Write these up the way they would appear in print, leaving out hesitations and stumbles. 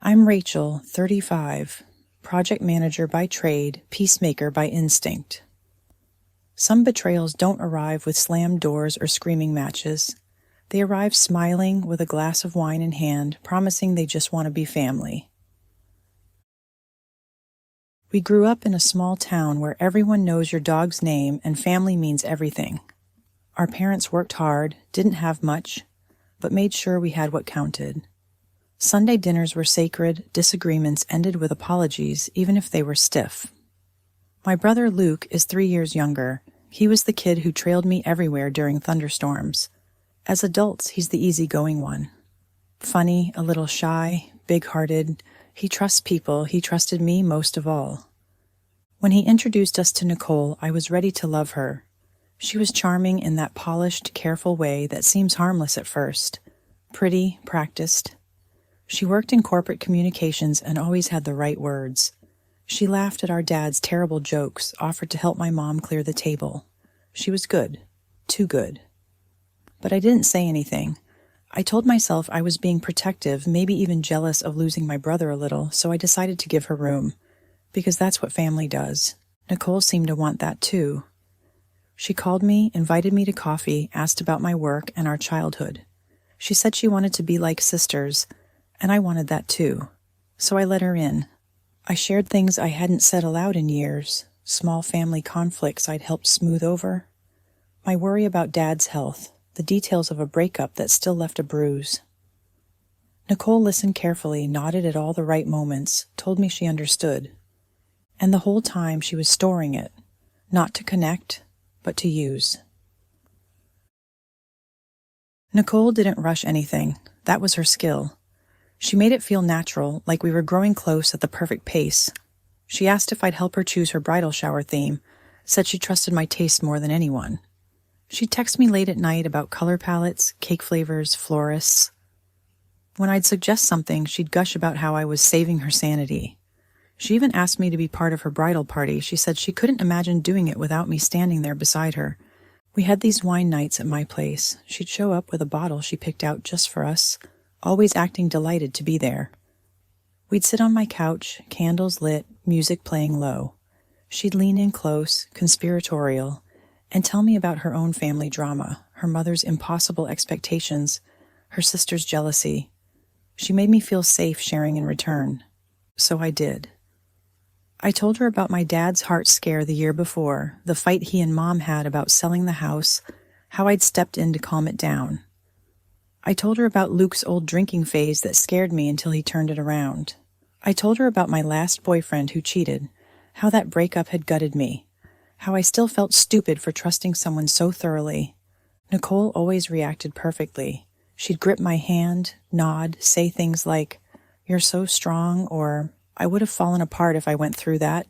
I'm Rachel, 35, project manager by trade, peacemaker by instinct. Some betrayals don't arrive with slammed doors or screaming matches. They arrive smiling with a glass of wine in hand, promising they just want to be family. We grew up in a small town where everyone knows your dog's name and family means everything. Our parents worked hard, didn't have much, but made sure we had what counted. Sunday dinners were sacred, disagreements ended with apologies, even if they were stiff. My brother Luke is 3 years younger. He was the kid who trailed me everywhere during thunderstorms. As adults, he's the easygoing one. Funny, a little shy, big-hearted. He trusts people. He trusted me most of all. When he introduced us to Nicole, I was ready to love her. She was charming in that polished, careful way that seems harmless at first. Pretty, practiced. She worked in corporate communications and always had the right words. She laughed at our dad's terrible jokes, offered to help my mom clear the table. She was good. Too good. But I didn't say anything. I told myself I was being protective, maybe even jealous of losing my brother a little, so I decided to give her room. Because that's what family does. Nicole seemed to want that too. She called me, invited me to coffee, asked about my work and our childhood. She said she wanted to be like sisters, and I wanted that too. So I let her in. I shared things I hadn't said aloud in years, small family conflicts I'd helped smooth over. My worry about Dad's health, the details of a breakup that still left a bruise. Nicole listened carefully, nodded at all the right moments, told me she understood. And the whole time she was storing it, not to connect, but to use. Nicole didn't rush anything. That was her skill. She made it feel natural, like we were growing close at the perfect pace. She asked if I'd help her choose her bridal shower theme, said she trusted my taste more than anyone. She'd text me late at night about color palettes, cake flavors, florists. When I'd suggest something, she'd gush about how I was saving her sanity. She even asked me to be part of her bridal party. She said she couldn't imagine doing it without me standing there beside her. We had these wine nights at my place. She'd show up with a bottle she picked out just for us, always acting delighted to be there. We'd sit on my couch, candles lit, music playing low. She'd lean in close, conspiratorial, and tell me about her own family drama, her mother's impossible expectations, her sister's jealousy. She made me feel safe sharing in return. So I did. I told her about my dad's heart scare the year before, the fight he and Mom had about selling the house, how I'd stepped in to calm it down. I told her about Luke's old drinking phase that scared me until he turned it around. I told her about my last boyfriend who cheated, how that breakup had gutted me, how I still felt stupid for trusting someone so thoroughly. Nicole always reacted perfectly. She'd grip my hand, nod, say things like, "You're so strong," or "I would have fallen apart if I went through that."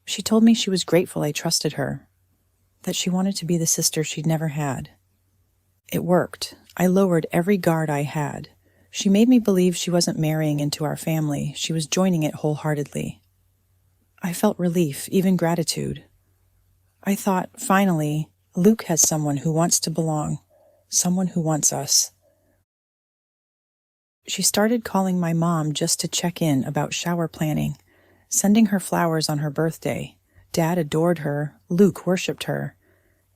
She told me she was grateful I trusted her, that she wanted to be the sister she'd never had. It worked. I lowered every guard I had. She made me believe she wasn't marrying into our family. She was joining it wholeheartedly. I felt relief, even gratitude. I thought, finally, Luke has someone who wants to belong, someone who wants us. She started calling my mom just to check in about shower planning, sending her flowers on her birthday. Dad adored her. Luke worshipped her.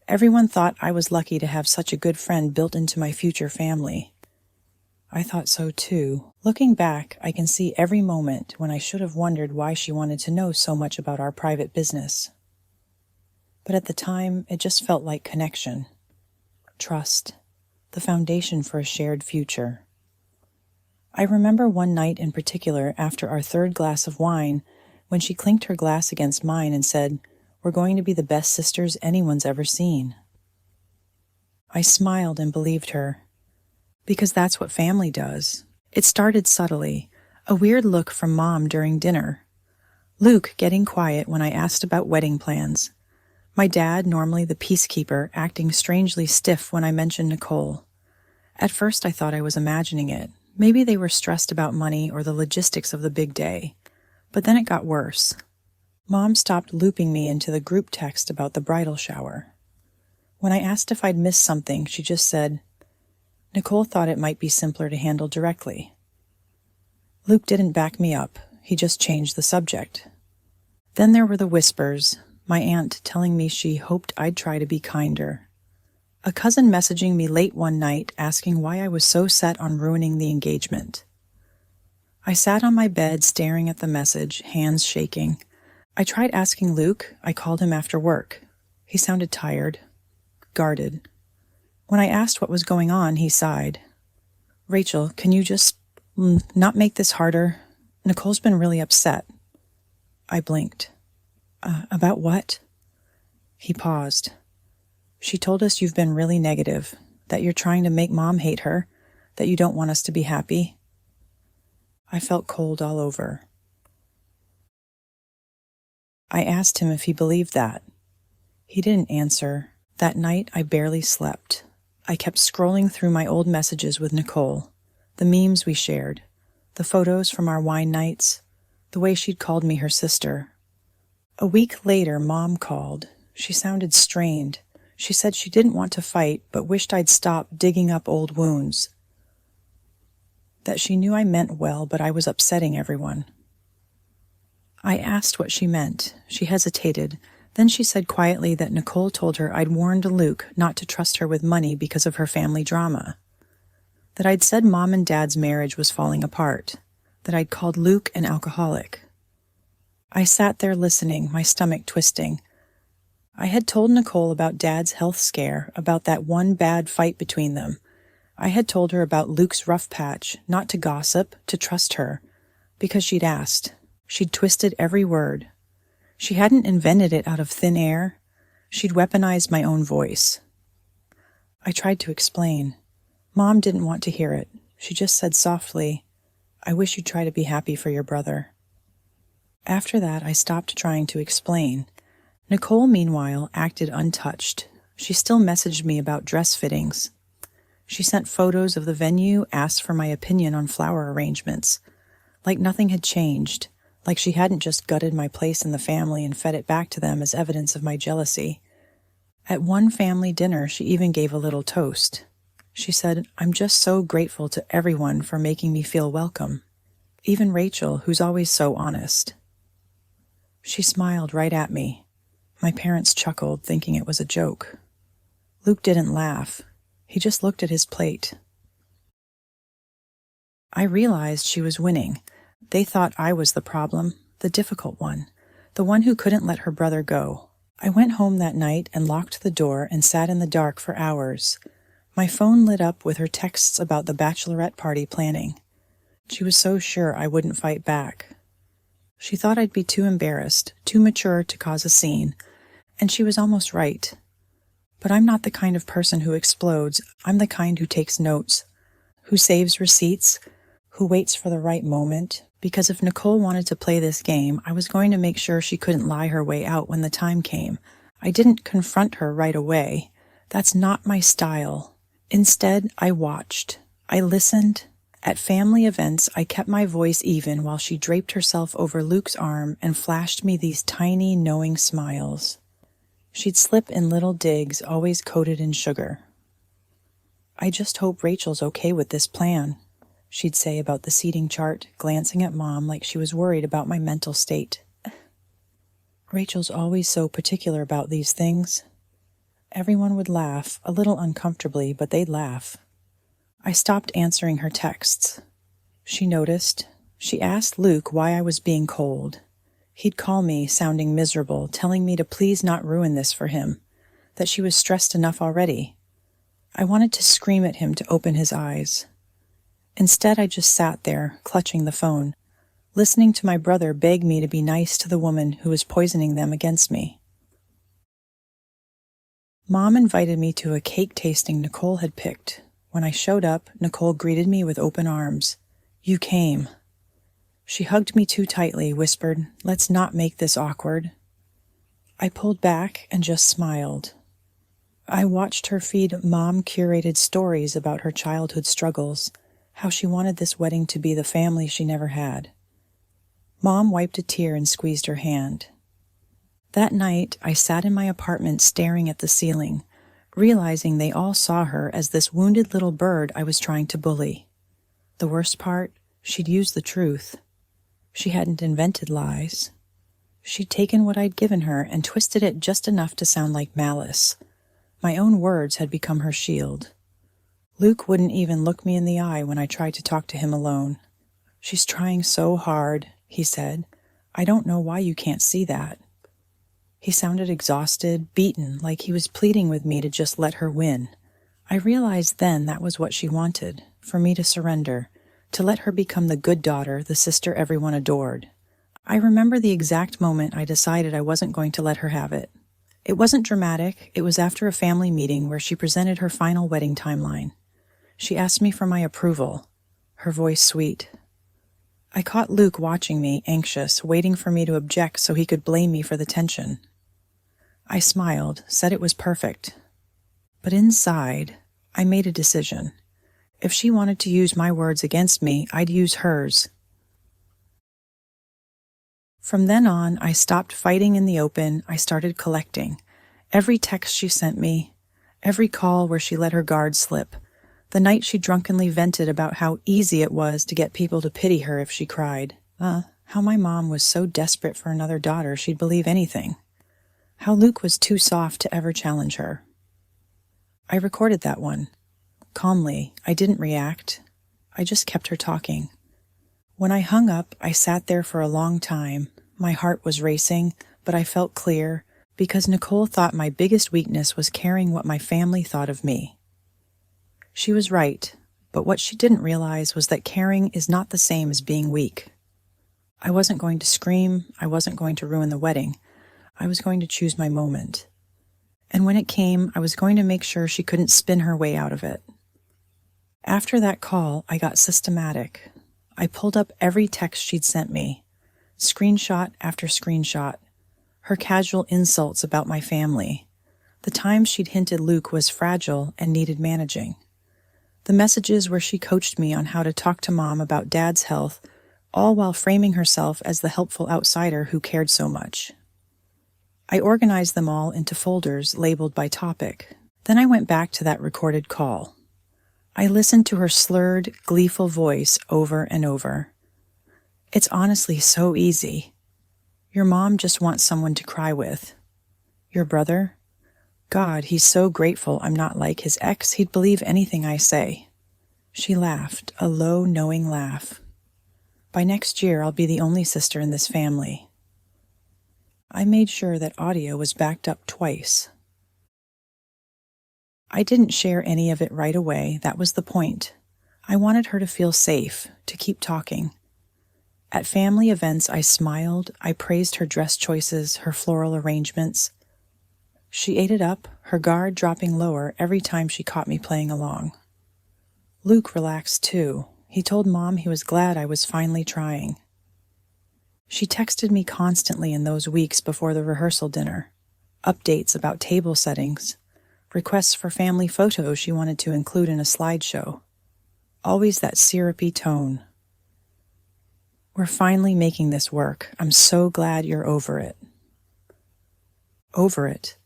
Everyone thought I was lucky to have such a good friend built into my future family. I thought so too. Looking back, I can see every moment when I should have wondered why she wanted to know so much about our private business. But at the time, it just felt like connection. Trust. The foundation for a shared future. I remember one night in particular, after our third glass of wine, when she clinked her glass against mine and said, "We're going to be the best sisters anyone's ever seen." I smiled and believed her. Because that's what family does. It started subtly, a weird look from Mom during dinner. Luke getting quiet when I asked about wedding plans. My dad, normally the peacekeeper, acting strangely stiff when I mentioned Nicole. At first I thought I was imagining it. Maybe they were stressed about money or the logistics of the big day. But then it got worse. Mom stopped looping me into the group text about the bridal shower. When I asked if I'd missed something, she just said, "Nicole thought it might be simpler to handle directly." Luke didn't back me up. He just changed the subject. Then there were the whispers, my aunt telling me she hoped I'd try to be kinder. A cousin messaging me late one night asking why I was so set on ruining the engagement. I sat on my bed staring at the message, hands shaking. I tried asking Luke. I called him after work. He sounded tired, guarded. When I asked what was going on, he sighed. "Rachel, can you just not make this harder? Nicole's been really upset." I blinked. About what?" He paused. "She told us you've been really negative, that you're trying to make Mom hate her, that you don't want us to be happy." I felt cold all over. I asked him if he believed that. He didn't answer. That night, I barely slept. I kept scrolling through my old messages with Nicole, the memes we shared, the photos from our wine nights, the way she'd called me her sister. A week later, Mom called. She sounded strained. She said she didn't want to fight, but wished I'd stop digging up old wounds. That she knew I meant well, but I was upsetting everyone. I asked what she meant. She hesitated. Then she said quietly that Nicole told her I'd warned Luke not to trust her with money because of her family drama. That I'd said Mom and Dad's marriage was falling apart. That I'd called Luke an alcoholic. I sat there listening, my stomach twisting. I had told Nicole about Dad's health scare, about that one bad fight between them. I had told her about Luke's rough patch, not to gossip, to trust her, because she'd asked. She'd twisted every word. She hadn't invented it out of thin air. She'd weaponized my own voice. I tried to explain. Mom didn't want to hear it. She just said softly, "I wish you'd try to be happy for your brother." After that, I stopped trying to explain. Nicole, meanwhile, acted untouched. She still messaged me about dress fittings. She sent photos of the venue, asked for my opinion on flower arrangements. Like nothing had changed, like she hadn't just gutted my place in the family and fed it back to them as evidence of my jealousy. At one family dinner, she even gave a little toast. She said, "I'm just so grateful to everyone for making me feel welcome. Even Rachel, who's always so honest." She smiled right at me. My parents chuckled, thinking it was a joke. Luke didn't laugh. He just looked at his plate. I realized she was winning. They thought I was the problem, the difficult one, the one who couldn't let her brother go. I went home that night and locked the door and sat in the dark for hours. My phone lit up with her texts about the bachelorette party planning. She was so sure I wouldn't fight back. She thought I'd be too embarrassed, too mature to cause a scene, and she was almost right. But I'm not the kind of person who explodes. I'm the kind who takes notes, who saves receipts, who waits for the right moment, because if Nicole wanted to play this game, I was going to make sure she couldn't lie her way out when the time came. I didn't confront her right away. That's not my style. Instead, I watched. I listened. At family events, I kept my voice even while she draped herself over Luke's arm and flashed me these tiny, knowing smiles. She'd slip in little digs, always coated in sugar. "I just hope Rachel's okay with this plan," she'd say about the seating chart, glancing at Mom like she was worried about my mental state. "Rachel's always so particular about these things." Everyone would laugh, a little uncomfortably, but they'd laugh. I stopped answering her texts. She noticed. She asked Luke why I was being cold. He'd call me, sounding miserable, telling me to please not ruin this for him, that she was stressed enough already. I wanted to scream at him to open his eyes. Instead, I just sat there, clutching the phone, listening to my brother beg me to be nice to the woman who was poisoning them against me. Mom invited me to a cake tasting Nicole had picked. When I showed up, Nicole greeted me with open arms. "You came." She hugged me too tightly, whispered, "Let's not make this awkward." I pulled back and just smiled. I watched her feed Mom-curated stories about her childhood struggles, how she wanted this wedding to be the family she never had. Mom wiped a tear and squeezed her hand. That night, I sat in my apartment staring at the ceiling, realizing they all saw her as this wounded little bird I was trying to bully. The worst part, She'd used the truth. She hadn't invented lies. She'd taken what I'd given her and twisted it just enough to sound like malice. My own words had become her shield. Luke wouldn't even look me in the eye when I tried to talk to him alone. "She's trying so hard," he said. "I don't know why you can't see that." He sounded exhausted, beaten, like he was pleading with me to just let her win. I realized then that was what she wanted, for me to surrender, to let her become the good daughter, the sister everyone adored. I remember the exact moment I decided I wasn't going to let her have it. It wasn't dramatic. It was after a family meeting where she presented her final wedding timeline. She asked me for my approval, her voice sweet. I caught Luke watching me, anxious, waiting for me to object so he could blame me for the tension. I smiled, said it was perfect. But inside, I made a decision. If she wanted to use my words against me, I'd use hers. From then on, I stopped fighting in the open. I started collecting. Every text she sent me, every call where she let her guard slip, the night she drunkenly vented about how easy it was to get people to pity her if she cried. How my mom was so desperate for another daughter she'd believe anything. How Luke was too soft to ever challenge her. I recorded that one. Calmly, I didn't react. I just kept her talking. When I hung up, I sat there for a long time. My heart was racing, but I felt clear, because Nicole thought my biggest weakness was caring what my family thought of me. She was right, but what she didn't realize was that caring is not the same as being weak. I wasn't going to scream. I wasn't going to ruin the wedding. I was going to choose my moment. And when it came, I was going to make sure she couldn't spin her way out of it. After that call, I got systematic. I pulled up every text she'd sent me, screenshot after screenshot, her casual insults about my family, the times she'd hinted Luke was fragile and needed managing, the messages where she coached me on how to talk to Mom about Dad's health, all while framing herself as the helpful outsider who cared so much. I organized them all into folders labeled by topic. Then I went back to that recorded call. I listened to her slurred, gleeful voice over and over. "It's honestly so easy. Your mom just wants someone to cry with. Your brother? God, he's so grateful I'm not like his ex. He'd believe anything I say." She laughed, a low, knowing laugh. "By next year, I'll be the only sister in this family." I made sure that audio was backed up twice. I didn't share any of it right away. That was the point. I wanted her to feel safe, to keep talking. At family events, I smiled. I praised her dress choices, her floral arrangements. She ate it up, her guard dropping lower every time she caught me playing along. Luke relaxed too. He told Mom he was glad I was finally trying. She texted me constantly in those weeks before the rehearsal dinner. Updates about table settings. Requests for family photos she wanted to include in a slideshow. Always that syrupy tone. "We're finally making this work. I'm so glad you're over it." Over it.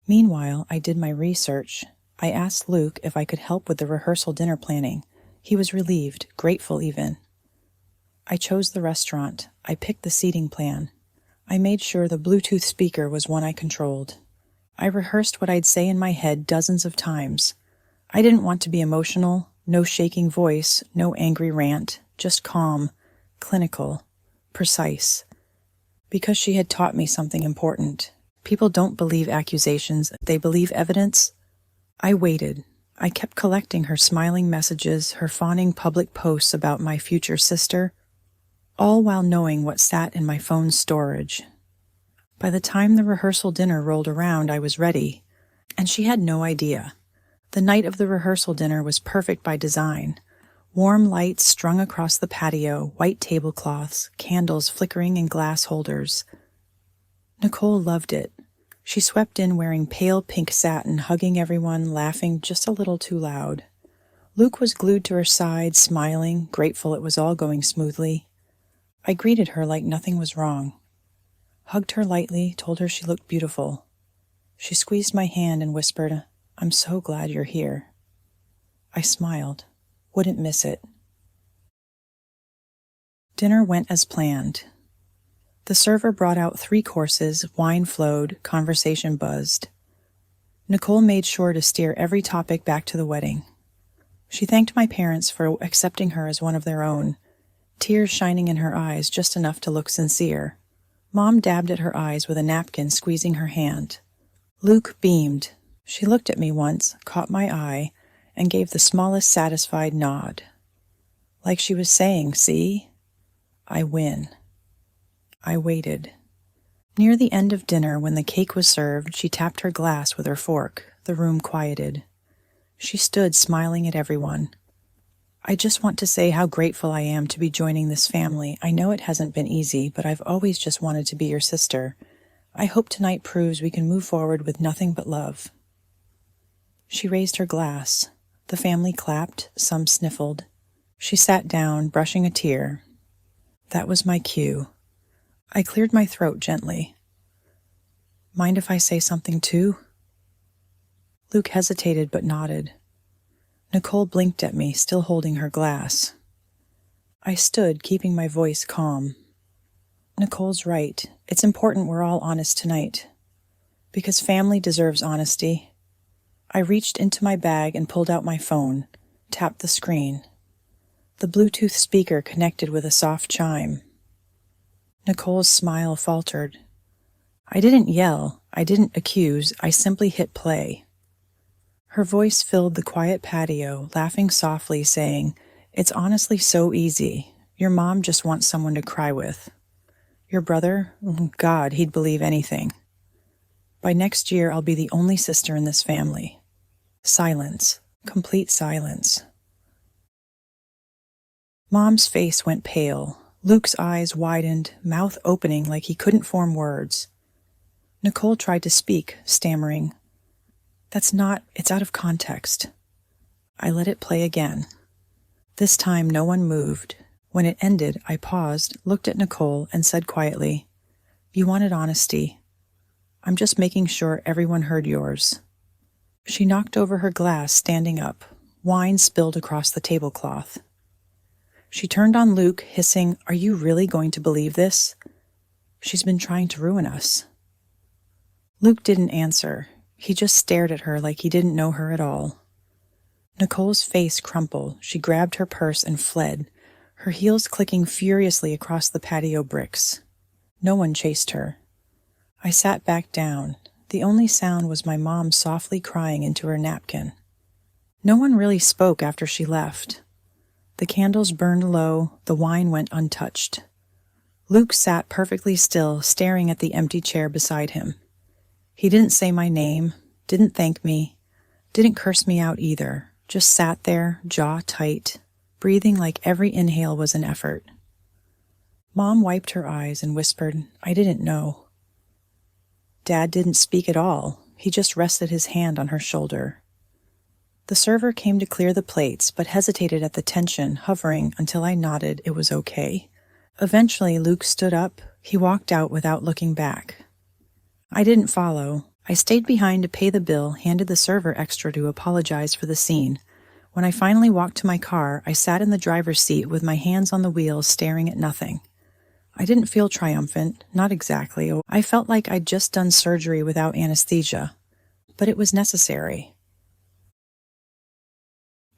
Meanwhile, I did my research. I asked Luke if I could help with the rehearsal dinner planning. He was relieved, grateful even. I chose the restaurant. I picked the seating plan. I made sure the Bluetooth speaker was one I controlled. I rehearsed what I'd say in my head dozens of times. I didn't want to be emotional, no shaking voice, no angry rant, just calm, clinical, precise. Because she had taught me something important. People don't believe accusations, they believe evidence. I waited. I kept collecting her smiling messages, her fawning public posts about my future sister, all while knowing what sat in my phone's storage. By the time the rehearsal dinner rolled around, I was ready, and she had no idea. The night of the rehearsal dinner was perfect by design. Warm lights strung across the patio, white tablecloths, candles flickering in glass holders. Nicole loved it. She swept in wearing pale pink satin, hugging everyone, laughing just a little too loud. Luke was glued to her side, smiling, grateful it was all going smoothly. I greeted her like nothing was wrong. Hugged her lightly, told her she looked beautiful. She squeezed my hand and whispered, "I'm so glad you're here." I smiled. Wouldn't miss it. Dinner went as planned. The server brought out 3 courses, wine flowed, conversation buzzed. Nicole made sure to steer every topic back to the wedding. She thanked my parents for accepting her as one of their own, tears shining in her eyes just enough to look sincere. Mom dabbed at her eyes with a napkin, squeezing her hand. Luke beamed. She looked at me once, caught my eye, and gave the smallest satisfied nod. Like she was saying, "See? I win." I waited. Near the end of dinner, when the cake was served, she tapped her glass with her fork. The room quieted. She stood smiling at everyone. "I just want to say how grateful I am to be joining this family. I know it hasn't been easy, but I've always just wanted to be your sister. I hope tonight proves we can move forward with nothing but love." She raised her glass. The family clapped, some sniffled. She sat down, brushing a tear. That was my cue. I cleared my throat gently. "Mind if I say something too?" Luke hesitated but nodded. Nicole blinked at me, still holding her glass. I stood, keeping my voice calm. "Nicole's right. It's important we're all honest tonight. Because family deserves honesty." I reached into my bag and pulled out my phone, tapped the screen. The Bluetooth speaker connected with a soft chime. Nicole's smile faltered. I didn't yell, I didn't accuse, I simply hit play. Her voice filled the quiet patio, laughing softly, saying, "It's honestly so easy. Your mom just wants someone to cry with. Your brother? God, he'd believe anything. By next year, I'll be the only sister in this family." Silence. Complete silence. Mom's face went pale. Luke's eyes widened, mouth opening like he couldn't form words. Nicole tried to speak, stammering, "It's out of context." I let it play again. This time no one moved. When it ended, I paused, looked at Nicole, and said quietly, "You wanted honesty. I'm just making sure everyone heard yours." She knocked over her glass, standing up. Wine spilled across the tablecloth. She turned on Luke, hissing, "Are you really going to believe this? She's been trying to ruin us." Luke didn't answer. He just stared at her like he didn't know her at all. Nicole's face crumpled. She grabbed her purse and fled, her heels clicking furiously across the patio bricks. No one chased her. I sat back down. The only sound was my mom softly crying into her napkin. No one really spoke after she left. The candles burned low, the wine went untouched. Luke sat perfectly still, staring at the empty chair beside him. He didn't say my name, didn't thank me, didn't curse me out either, just sat there, jaw tight, breathing like every inhale was an effort. Mom wiped her eyes and whispered, "I didn't know." Dad didn't speak at all. He just rested his hand on her shoulder. The server came to clear the plates, but hesitated at the tension, hovering until I nodded it was okay. Eventually, Luke stood up. He walked out without looking back. I didn't follow. I stayed behind to pay the bill, handed the server extra to apologize for the scene. When I finally walked to my car, I sat in the driver's seat with my hands on the wheel, staring at nothing. I didn't feel triumphant, not exactly. I felt like I'd just done surgery without anesthesia. But it was necessary.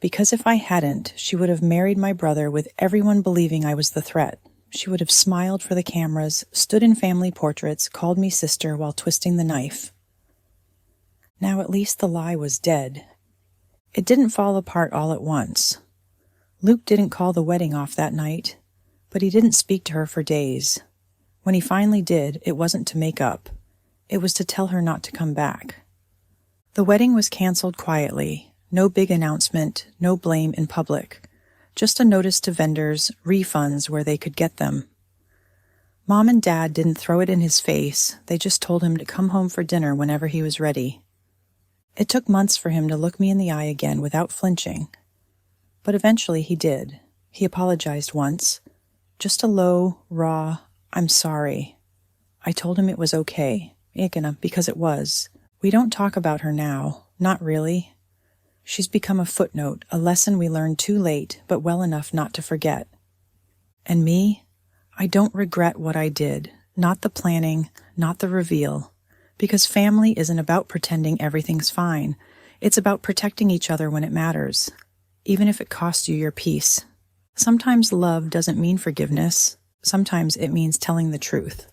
Because if I hadn't, she would have married my brother with everyone believing I was the threat. She would have smiled for the cameras, stood in family portraits, called me sister while twisting the knife. Now at least the lie was dead. It didn't fall apart all at once. Luke didn't call the wedding off that night, but he didn't speak to her for days. When he finally did, it wasn't to make up. It was to tell her not to come back. The wedding was canceled quietly. No big announcement, no blame in public. Just a notice to vendors, refunds where they could get them. Mom and Dad didn't throw it in his face. They just told him to come home for dinner whenever he was ready. It took months for him to look me in the eye again without flinching. But eventually he did. He apologized once. Just a low, raw, "I'm sorry." I told him it was okay. Because it was. We don't talk about her now. Not really. She's become a footnote, a lesson we learned too late, but well enough not to forget. And me? I don't regret what I did, not the planning, not the reveal, because family isn't about pretending everything's fine. It's about protecting each other when it matters, even if it costs you your peace. Sometimes love doesn't mean forgiveness. Sometimes it means telling the truth.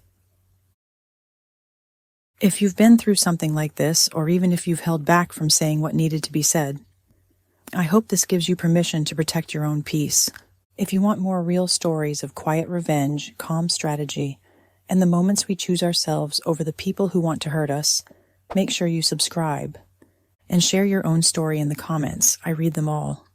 If you've been through something like this, or even if you've held back from saying what needed to be said, I hope this gives you permission to protect your own peace. If you want more real stories of quiet revenge, calm strategy, and the moments we choose ourselves over the people who want to hurt us, make sure you subscribe. And share your own story in the comments. I read them all.